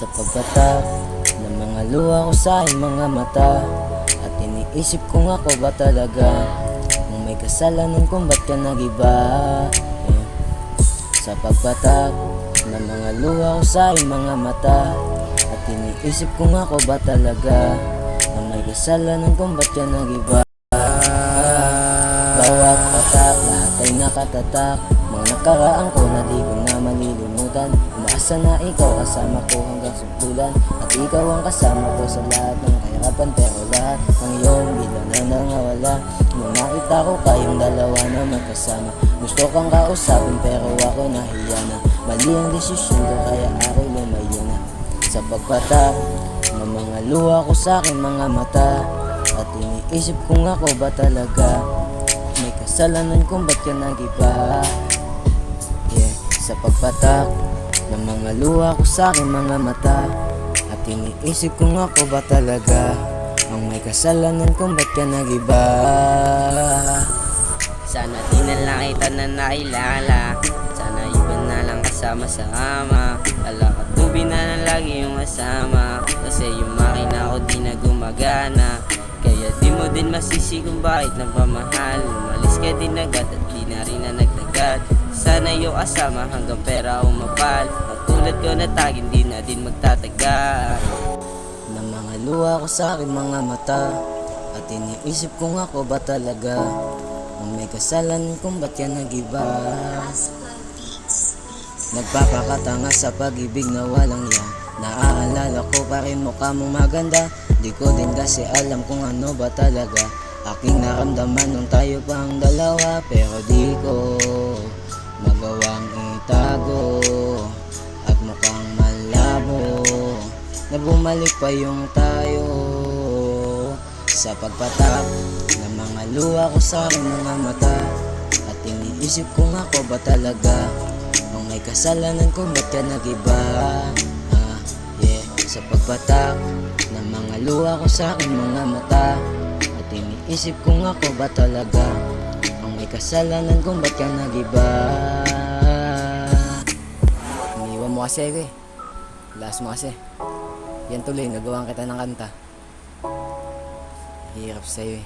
Sa pagpatak ng mga luha ko sa aking mga mata, at iniisip kung ako ba talaga kung may kasalanan kung ba't ka nag-iba. Sa pagpatak ng mga luha ko sa aking mga mata, at iniisip kung ako ba talaga kung may kasalanan kung ba't ka nag-iba. Bawat patak, lahat ay nakatatak, mga nakaraan ko na di ko na malilimutan. Umaasa na ikaw kasama ko hanggang sumpulan, at ikaw ang kasama ko sa lahat ng kahirapan. Pero lahat ng iyong bigla na nangawala nung nakita ko kayong dalawa na magkasama. Gusto kang kausapin pero ako nahiya na. Mali ang desisyon ko kaya ako lumayo na. Sa pagpatak ng mga luha ko sa aking mga mata, at iniisip kung ako ba talaga may kasalanan kung ba't ka nag-iba. Sa pagpatak ng mga luha ko sa aking mga mata, at iniisip kung ako ba talaga ang may kasalanan kung ba't ka nag-iba. Sana di na lang kita na nakilala, sana iba na lang kasama sa ama. Ala ka tubi na lang lagi yung kasama, kasi yung makina ko di na gumagana. Kaya di mo din masisi kung bakit nagmamahal. Umalis ka din agad at di na rin na nagtagal. Sana yung kasama hanggang pera umapal, at tulad ko na tagin di na din magtatagal. Ng mga luha ko sa aking mga mata, at iniisip kung ako ba talaga kung may kasalanan kung ba't ka nag-iba. Nagpapakatanga sa pag-ibig na walang yan, naaalala ko pa rin mukha mong maganda. Di ko din kasi alam kung ano ba talaga aking naramdaman nung tayo pang dalawa. Pero di ko magawang itago, at mukhang malabo na bumalik pa yung tayo. Sa pagpatak ng mga luha ko sa aking mga mata, at iniisip kung ako ba talaga kung may kasalanan kung ba't ka nag-iba. Sa pagpatak ng mga luha ko sa aking mga mata, at iniisip kung ako ba talaga kung may kasalanan kung ba't ka nag-iba. Iniwan mo kasi ako last mo kasi. Yan tuloy, nagawa kita ng kanta. Hirap sa'yo